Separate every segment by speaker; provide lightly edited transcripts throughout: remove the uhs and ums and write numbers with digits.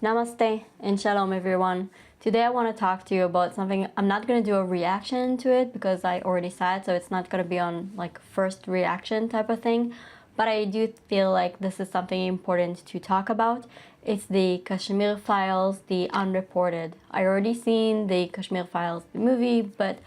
Speaker 1: Namaste and shalom everyone. Today I want to talk to you about something. I'm not going to do a reaction to it because I already said, so it's not going to be on like first reaction type of thing. But I do feel like this is something important to talk about. It's the Kashmir Files, the Unreported. I already seen the Kashmir Files, the movie, but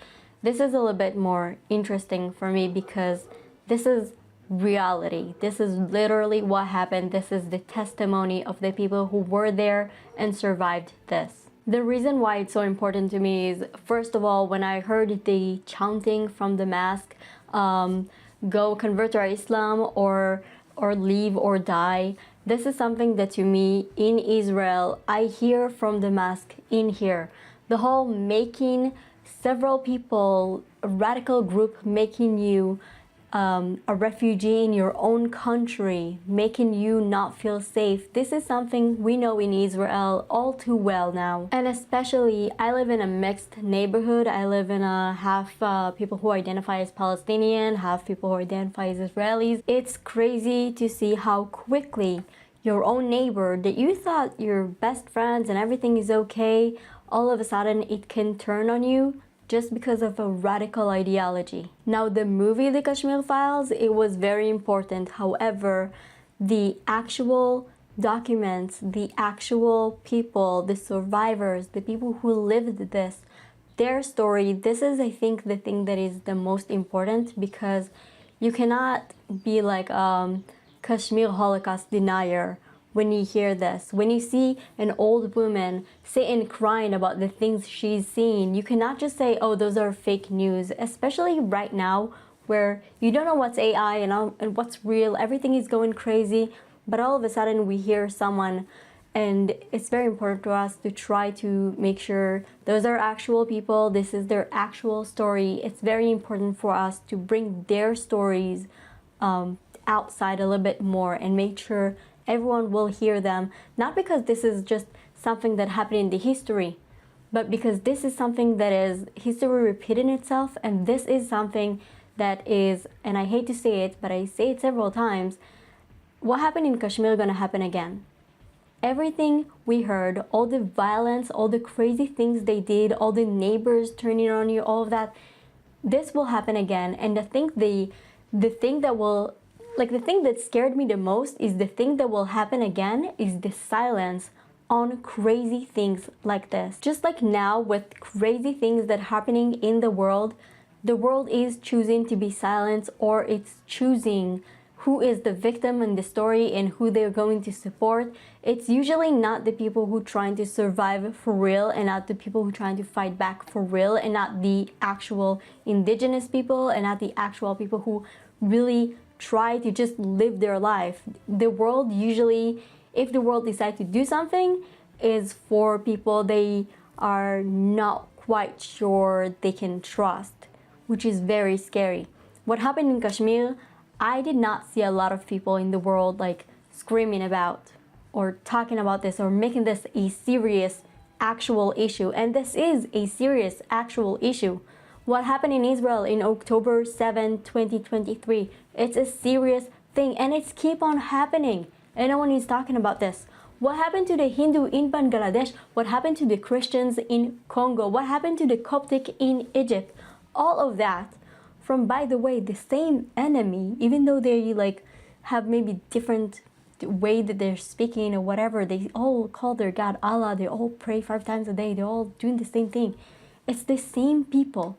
Speaker 1: this is a little bit more interesting for me because this is reality. This is literally what happened. This is the testimony of the people who were there and survived this. The reason why it's so important to me is, first of all, when I heard the chanting from the mosque, go convert to Islam or leave or die, this is something that to me in Israel, I hear from the mosque in here. The whole making several people, a radical group making you a refugee in your own country, making you not feel safe. This is something we know in Israel all too well now. And especially, I live in a mixed neighborhood. I live in a half people who identify as Palestinian, half people who identify as Israelis. It's crazy to see how quickly your own neighbor that you thought your best friends and everything is okay, all of a sudden it can turn on you just because of a radical ideology. Now the movie The Kashmir Files, it was very important. However, the actual documents, the actual people, the survivors, the people who lived this, their story, this is I think the thing that is the most important, because you cannot be like Kashmir Holocaust denier when you hear this. When you see an old woman sitting crying about the things she's seen, you cannot just say, oh, those are fake news, especially right now where you don't know what's AI and what's real. Everything is going crazy, but all of a sudden we hear someone, and it's very important to us to try to make sure those are actual people, this is their actual story. It's very important for us to bring their stories outside a little bit more and make sure everyone will hear them, not because this is just something that happened in the history, but because this is something that is history repeating itself, and this is something that is, and I hate to say it, but I say it several times, what happened in Kashmir gonna happen again. Everything we heard, all the violence, all the crazy things they did, all the neighbors turning on you, all of that, this will happen again. And I think the thing that will, like the thing that scared me the most is the thing that will happen again is the silence on crazy things like this. Just like now with crazy things that are happening in the world is choosing to be silent, or it's choosing who is the victim in the story and who they're going to support. It's usually not the people who are trying to survive for real, and not the people who are trying to fight back for real, and not the actual indigenous people, and not the actual people who really try to just live their life. The world usually, if the world decides to do something, is for people they are not quite sure they can trust, which is very scary. What happened in Kashmir, I did not see a lot of people in the world like screaming about or talking about this or making this a serious actual issue, and this is a serious actual issue. What happened in Israel in October 7, 2023, it's a serious thing, and it's keep on happening, and no one is talking about this. What happened to the Hindu in Bangladesh? What happened to the Christians in Congo? What happened to the Coptic in Egypt? All of that from, by the way, the same enemy, even though they like have maybe different way that they're speaking or whatever, they all call their God Allah, they all pray 5 times a day, they're all doing the same thing. It's the same people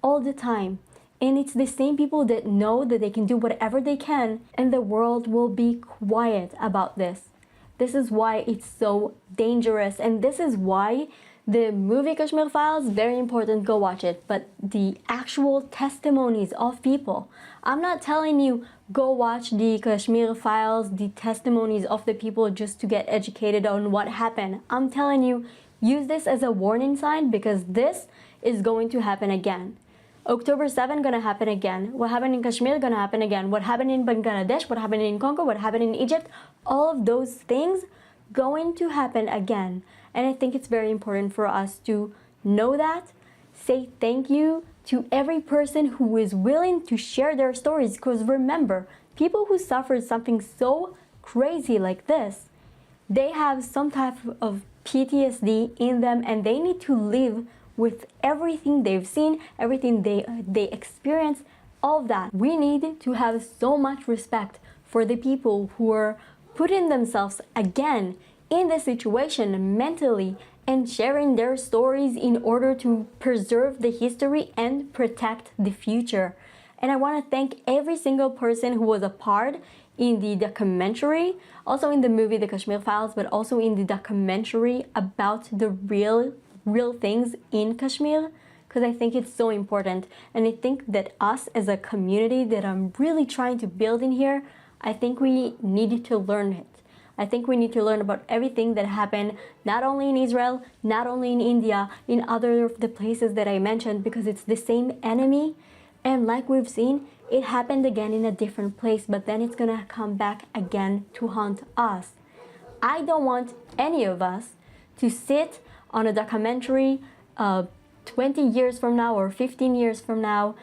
Speaker 1: all the time, and it's the same people that know that they can do whatever they can, and the world will be quiet about this. This is why it's so dangerous, and this is why the movie Kashmir Files, very important, go watch it, but the actual testimonies of people, I'm not telling you go watch the Kashmir Files, the testimonies of the people just to get educated on what happened. I'm telling you, use this as a warning sign, because this is going to happen again. October 7 gonna happen again. What happened in Kashmir gonna happen again. What happened in Bangladesh, what happened in Congo, what happened in Egypt, all of those things going to happen again. And I think it's very important for us to know that, say thank you to every person who is willing to share their stories, because remember, people who suffered something so crazy like this, they have some type of PTSD in them, and they need to live with everything they've seen, everything they experience, all of that. We need to have so much respect for the people who are putting themselves again in the situation mentally and sharing their stories in order to preserve the history and protect the future. And I want to thank every single person who was a part in the documentary, also in the movie The Kashmir Files, but also in the documentary about the real things in Kashmir, because I think it's so important. And I think that us as a community that I'm really trying to build in here, I think we need to learn it. I think we need to learn about everything that happened, not only in Israel, not only in India, in other of the places that I mentioned, because it's the same enemy. And like we've seen, it happened again in a different place, but then it's gonna come back again to haunt us. I don't want any of us to sit on a documentary 20 years from now or 15 years from now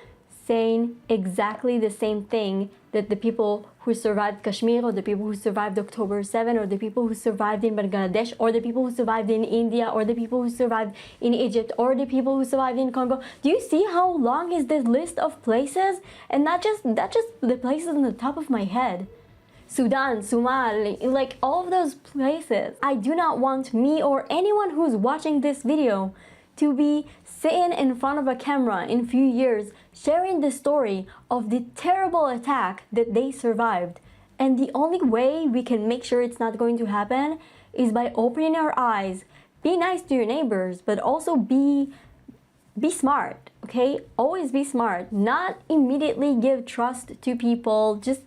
Speaker 1: saying exactly the same thing that the people who survived Kashmir, or the people who survived October 7, or the people who survived in Bangladesh, or the people who survived in India, or the people who survived in Egypt, or the people who survived in Congo. Do you see how long is this list of places? And not just the places on the top of my head. Sudan, Somalia, like all of those places. I do not want me or anyone who's watching this video to be sitting in front of a camera in a few years sharing the story of the terrible attack that they survived. And the only way we can make sure it's not going to happen is by opening our eyes. Be nice to your neighbors, but also be smart, okay? Always be smart. Not immediately give trust to people. Just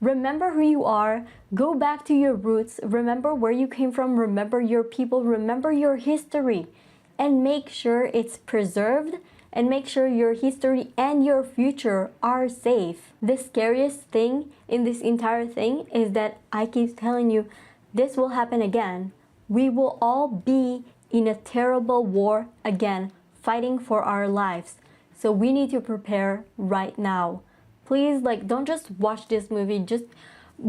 Speaker 1: remember who you are. Go back to your roots. Remember where you came from. Remember your people. Remember your history. And make sure it's preserved, and make sure your history and your future are safe. The scariest thing in this entire thing is that I keep telling you, this will happen again. We will all be in a terrible war again, fighting for our lives. So we need to prepare right now. Please, don't just watch this movie, just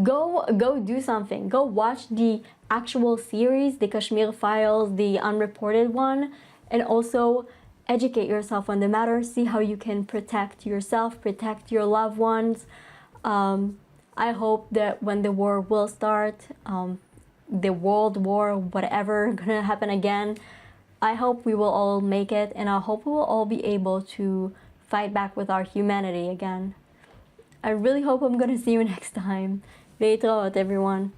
Speaker 1: go do something. Go watch the actual series, the Kashmir Files, the unreported one, and also educate yourself on the matter. See how you can protect yourself, protect your loved ones. I hope that when the war will start, the world war, whatever gonna happen again, I hope we will all make it, and I hope we will all be able to fight back with our humanity again. I really hope I'm gonna see you next time. להתראות, everyone.